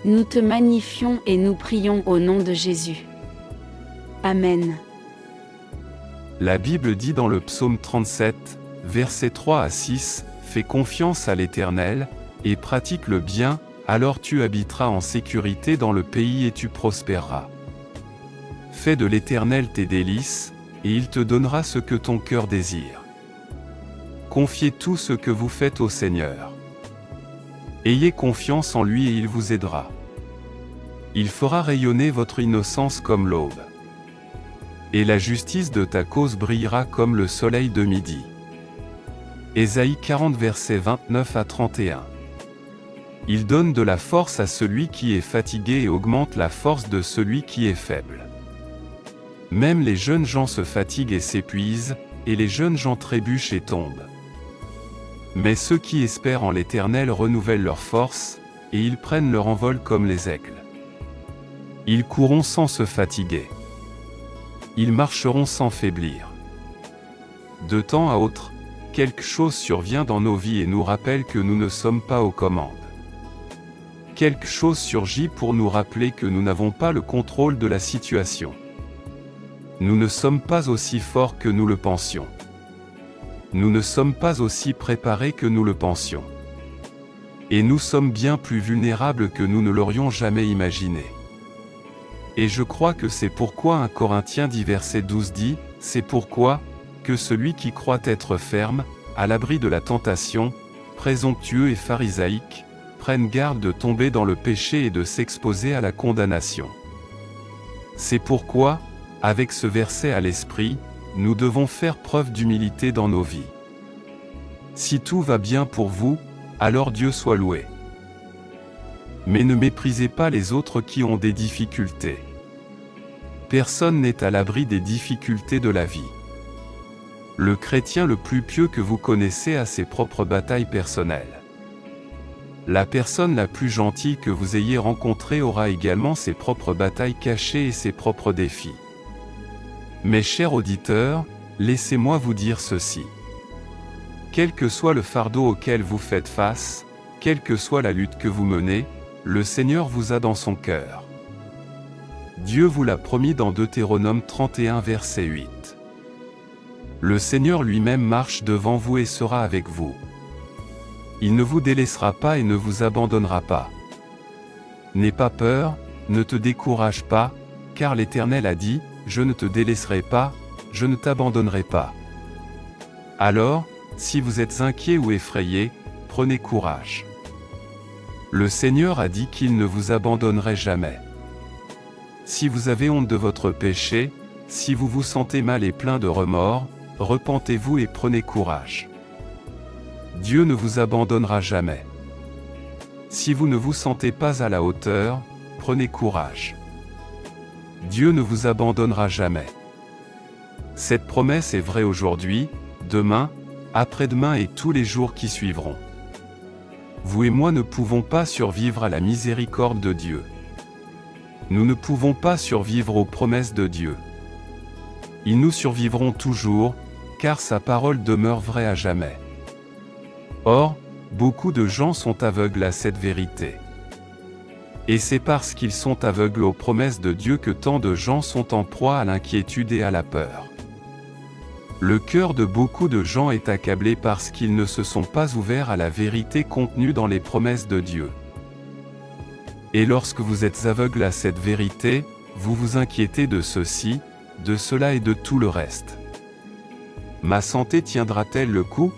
Nous te magnifions et nous prions au nom de Jésus. Amen. La Bible dit dans le psaume 37, versets 3 à 6, « Fais confiance à l'Éternel, et pratique le bien, alors tu habiteras en sécurité dans le pays et tu prospéreras. Fais de l'Éternel tes délices, et il te donnera ce que ton cœur désire. Confiez tout ce que vous faites au Seigneur. Ayez confiance en lui et il vous aidera. Il fera rayonner votre innocence comme l'aube. Et la justice de ta cause brillera comme le soleil de midi. » Ésaïe 40 versets 29 à 31. Il donne de la force à celui qui est fatigué et augmente la force de celui qui est faible. Même les jeunes gens se fatiguent et s'épuisent, et les jeunes gens trébuchent et tombent. Mais ceux qui espèrent en l'Éternel renouvellent leur force, et ils prennent leur envol comme les aigles. Ils courront sans se fatiguer. Ils marcheront sans faiblir. De temps à autre, quelque chose survient dans nos vies et nous rappelle que nous ne sommes pas aux commandes. Quelque chose surgit pour nous rappeler que nous n'avons pas le contrôle de la situation. Nous ne sommes pas aussi forts que nous le pensions. Nous ne sommes pas aussi préparés que nous le pensions. Et nous sommes bien plus vulnérables que nous ne l'aurions jamais imaginé. Et je crois que c'est pourquoi 1 Corinthiens 10 verset 12 dit, « C'est pourquoi, que celui qui croit être ferme, à l'abri de la tentation, présomptueux et pharisaïque, prenne garde de tomber dans le péché et de s'exposer à la condamnation. » C'est pourquoi, avec ce verset à l'esprit, nous devons faire preuve d'humilité dans nos vies. Si tout va bien pour vous, alors Dieu soit loué. Mais ne méprisez pas les autres qui ont des difficultés. Personne n'est à l'abri des difficultés de la vie. Le chrétien le plus pieux que vous connaissez a ses propres batailles personnelles. La personne la plus gentille que vous ayez rencontrée aura également ses propres batailles cachées et ses propres défis. Mes chers auditeurs, laissez-moi vous dire ceci. Quel que soit le fardeau auquel vous faites face, quelle que soit la lutte que vous menez, le Seigneur vous a dans son cœur. Dieu vous l'a promis dans Deutéronome 31 verset 8. Le Seigneur lui-même marche devant vous et sera avec vous. Il ne vous délaissera pas et ne vous abandonnera pas. N'aie pas peur, ne te décourage pas, car l'Éternel a dit, « Je ne te délaisserai pas, je ne t'abandonnerai pas. » Alors, si vous êtes inquiet ou effrayé, prenez courage. Le Seigneur a dit qu'il ne vous abandonnerait jamais. Si vous avez honte de votre péché, si vous vous sentez mal et plein de remords, repentez-vous et prenez courage. Dieu ne vous abandonnera jamais. Si vous ne vous sentez pas à la hauteur, prenez courage. Dieu ne vous abandonnera jamais. Cette promesse est vraie aujourd'hui, demain, après-demain et tous les jours qui suivront. Vous et moi ne pouvons pas survivre à la miséricorde de Dieu. Nous ne pouvons pas survivre aux promesses de Dieu. Ils nous survivront toujours, car sa parole demeure vraie à jamais. Or, beaucoup de gens sont aveugles à cette vérité. Et c'est parce qu'ils sont aveugles aux promesses de Dieu que tant de gens sont en proie à l'inquiétude et à la peur. Le cœur de beaucoup de gens est accablé parce qu'ils ne se sont pas ouverts à la vérité contenue dans les promesses de Dieu. Et lorsque vous êtes aveugle à cette vérité, vous vous inquiétez de ceci, de cela et de tout le reste. Ma santé tiendra-t-elle le coup?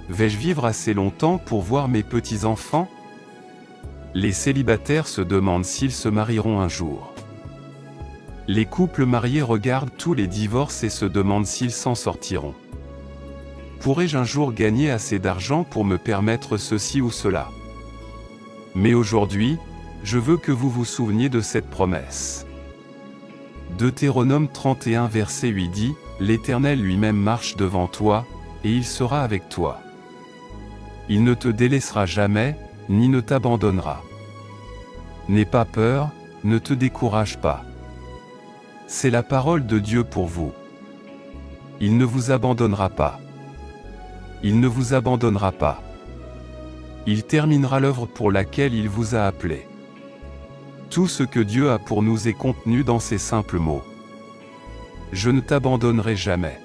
Vais-je vivre assez longtemps pour voir mes petits-enfants? Les célibataires se demandent s'ils se marieront un jour. Les couples mariés regardent tous les divorces et se demandent s'ils s'en sortiront. Pourrais-je un jour gagner assez d'argent pour me permettre ceci ou cela? Mais aujourd'hui, je veux que vous vous souveniez de cette promesse. Deutéronome 31 verset 8 dit, « L'Éternel lui-même marche devant toi, et il sera avec toi. Il ne te délaissera jamais, ni ne t'abandonnera. N'aie pas peur, ne te décourage pas. » C'est la parole de Dieu pour vous. Il ne vous abandonnera pas. Il ne vous abandonnera pas. Il terminera l'œuvre pour laquelle il vous a appelé. Tout ce que Dieu a pour nous est contenu dans ces simples mots. Je ne t'abandonnerai jamais.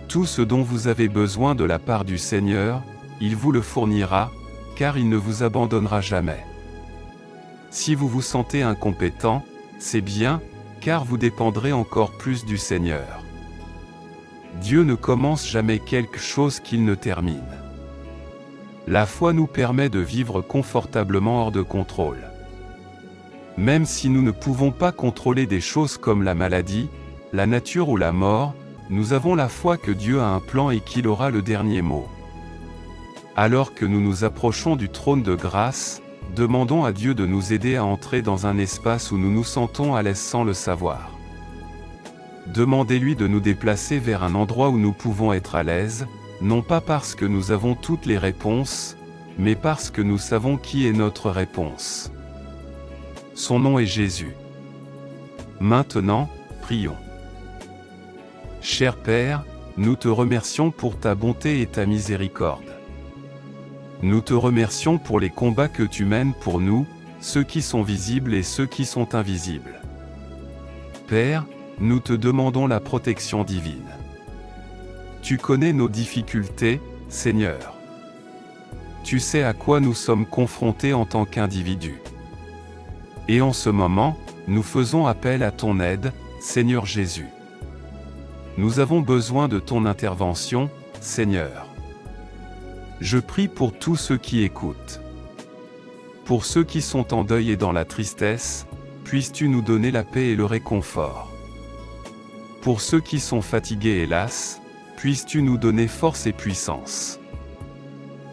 Tout ce dont vous avez besoin de la part du Seigneur, il vous le fournira, car il ne vous abandonnera jamais. Si vous vous sentez incompétent, c'est bien, car vous dépendrez encore plus du Seigneur. Dieu ne commence jamais quelque chose qu'il ne termine. La foi nous permet de vivre confortablement hors de contrôle. Même si nous ne pouvons pas contrôler des choses comme la maladie, la nature ou la mort, nous avons la foi que Dieu a un plan et qu'il aura le dernier mot. Alors que nous nous approchons du trône de grâce, demandons à Dieu de nous aider à entrer dans un espace où nous nous sentons à l'aise sans le savoir. Demandez-lui de nous déplacer vers un endroit où nous pouvons être à l'aise, non pas parce que nous avons toutes les réponses, mais parce que nous savons qui est notre réponse. Son nom est Jésus. Maintenant, prions. Cher Père, nous te remercions pour ta bonté et ta miséricorde. Nous te remercions pour les combats que tu mènes pour nous, ceux qui sont visibles et ceux qui sont invisibles. Père, nous te demandons la protection divine. Tu connais nos difficultés, Seigneur. Tu sais à quoi nous sommes confrontés en tant qu'individus. Et en ce moment, nous faisons appel à ton aide, Seigneur Jésus. Nous avons besoin de ton intervention, Seigneur. Je prie pour tous ceux qui écoutent. Pour ceux qui sont en deuil et dans la tristesse, puisses-tu nous donner la paix et le réconfort. Pour ceux qui sont fatigués et las, puisses-tu nous donner force et puissance.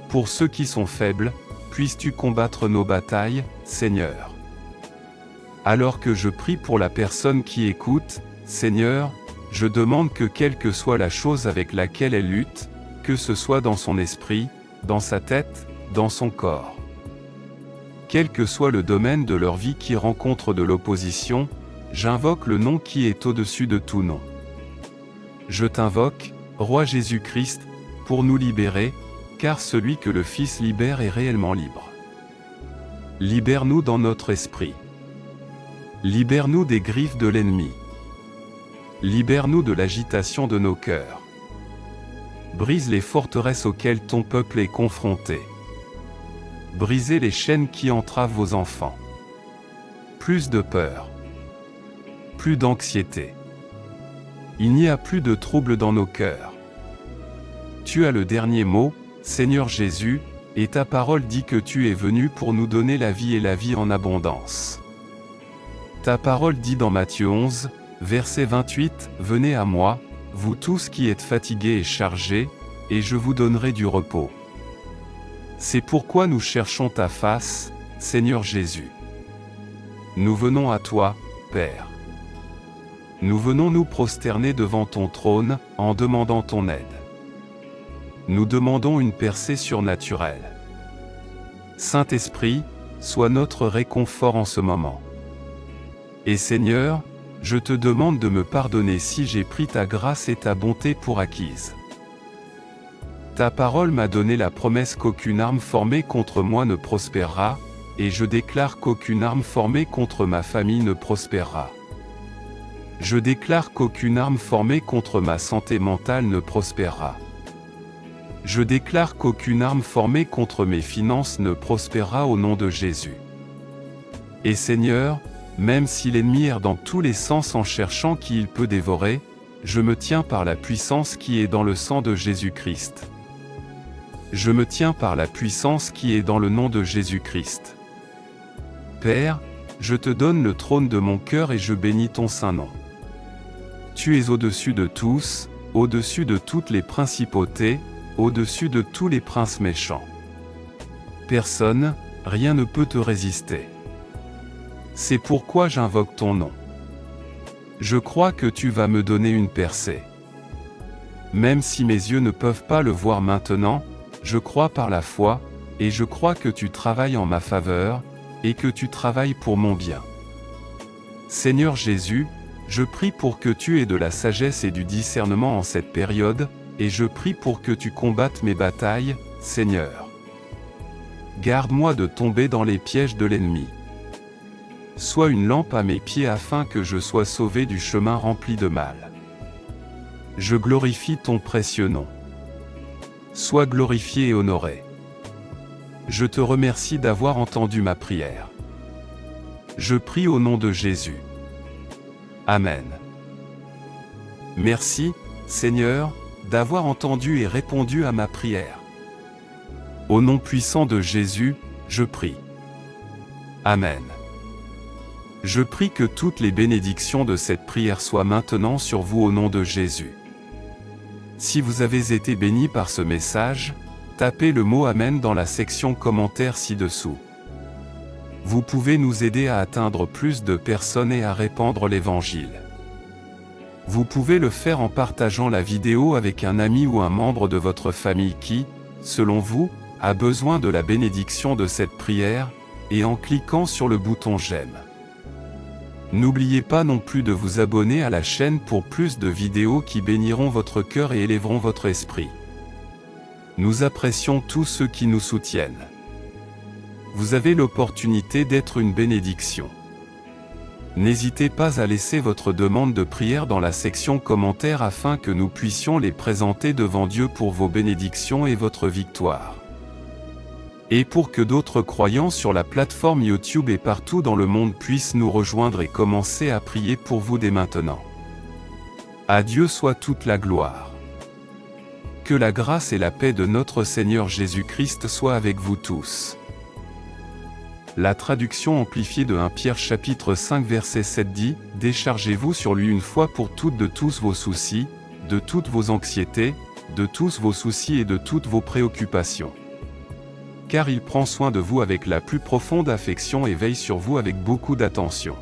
Pour ceux qui sont faibles, puisses-tu combattre nos batailles, Seigneur. Alors que je prie pour la personne qui écoute, Seigneur, je demande que quelle que soit la chose avec laquelle elle lutte, que ce soit dans son esprit, dans sa tête, dans son corps. Quel que soit le domaine de leur vie qui rencontre de l'opposition, j'invoque le nom qui est au-dessus de tout nom. Je t'invoque, Roi Jésus-Christ, pour nous libérer, car celui que le Fils libère est réellement libre. Libère-nous dans notre esprit. Libère-nous des griffes de l'ennemi. Libère-nous de l'agitation de nos cœurs. Brise les forteresses auxquelles ton peuple est confronté. Brisez les chaînes qui entravent vos enfants. Plus de peur. Plus d'anxiété. Il n'y a plus de trouble dans nos cœurs. Tu as le dernier mot, Seigneur Jésus, et ta parole dit que tu es venu pour nous donner la vie et la vie en abondance. Ta parole dit dans Matthieu 11, verset 28, « Venez à moi, vous tous qui êtes fatigués et chargés, et je vous donnerai du repos. » C'est pourquoi nous cherchons ta face, Seigneur Jésus. Nous venons à toi, Père. Nous venons nous prosterner devant ton trône, en demandant ton aide. Nous demandons une percée surnaturelle. Saint-Esprit, sois notre réconfort en ce moment. Et Seigneur, je te demande de me pardonner si j'ai pris ta grâce et ta bonté pour acquises. Ta parole m'a donné la promesse qu'aucune arme formée contre moi ne prospérera, et je déclare qu'aucune arme formée contre ma famille ne prospérera. Je déclare qu'aucune arme formée contre ma santé mentale ne prospérera. Je déclare qu'aucune arme formée contre mes finances ne prospérera au nom de Jésus. Et Seigneur, même si l'ennemi erre dans tous les sens en cherchant qui il peut dévorer, je me tiens par la puissance qui est dans le sang de Jésus-Christ. Je me tiens par la puissance qui est dans le nom de Jésus-Christ. Père, je te donne le trône de mon cœur et je bénis ton saint nom. Tu es au-dessus de tous, au-dessus de toutes les principautés, au-dessus de tous les princes méchants. Personne, rien ne peut te résister. C'est pourquoi j'invoque ton nom. Je crois que tu vas me donner une percée. Même si mes yeux ne peuvent pas le voir maintenant, je crois par la foi, et je crois que tu travailles en ma faveur, et que tu travailles pour mon bien. Seigneur Jésus, je prie pour que tu aies de la sagesse et du discernement en cette période, et je prie pour que tu combattes mes batailles, Seigneur. Garde-moi de tomber dans les pièges de l'ennemi. Sois une lampe à mes pieds afin que je sois sauvé du chemin rempli de mal. Je glorifie ton précieux nom. Sois glorifié et honoré. Je te remercie d'avoir entendu ma prière. Je prie au nom de Jésus. Amen. Merci, Seigneur, d'avoir entendu et répondu à ma prière. Au nom puissant de Jésus, je prie. Amen. Je prie que toutes les bénédictions de cette prière soient maintenant sur vous au nom de Jésus. Si vous avez été béni par ce message, tapez le mot Amen dans la section commentaires ci-dessous. Vous pouvez nous aider à atteindre plus de personnes et à répandre l'Évangile. Vous pouvez le faire en partageant la vidéo avec un ami ou un membre de votre famille qui, selon vous, a besoin de la bénédiction de cette prière, et en cliquant sur le bouton j'aime. N'oubliez pas non plus de vous abonner à la chaîne pour plus de vidéos qui béniront votre cœur et élèveront votre esprit. Nous apprécions tous ceux qui nous soutiennent. Vous avez l'opportunité d'être une bénédiction. N'hésitez pas à laisser votre demande de prière dans la section commentaires afin que nous puissions les présenter devant Dieu pour vos bénédictions et votre victoire. Et pour que d'autres croyants sur la plateforme YouTube et partout dans le monde puissent nous rejoindre et commencer à prier pour vous dès maintenant. À Dieu soit toute la gloire. Que la grâce et la paix de notre Seigneur Jésus-Christ soient avec vous tous. La traduction amplifiée de 1 Pierre chapitre 5 verset 7 dit « Déchargez-vous sur lui une fois pour toutes de tous vos soucis, de toutes vos anxiétés, de tous vos soucis et de toutes vos préoccupations. Car il prend soin de vous avec la plus profonde affection et veille sur vous avec beaucoup d'attention. »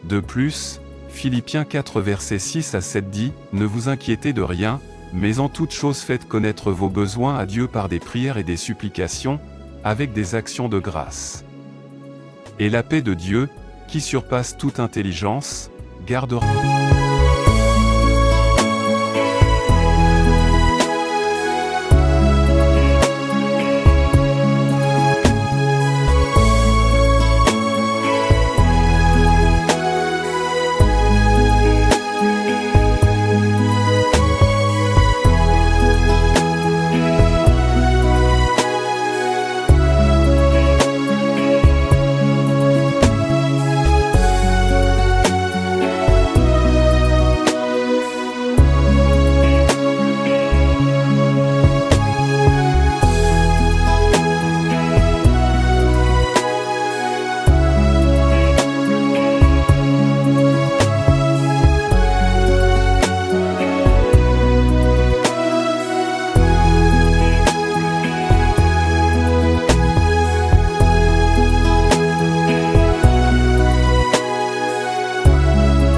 De plus, Philippiens 4 verset 6 à 7 dit « Ne vous inquiétez de rien, mais en toute chose faites connaître vos besoins à Dieu par des prières et des supplications, avec des actions de grâce. Et la paix de Dieu, qui surpasse toute intelligence, gardera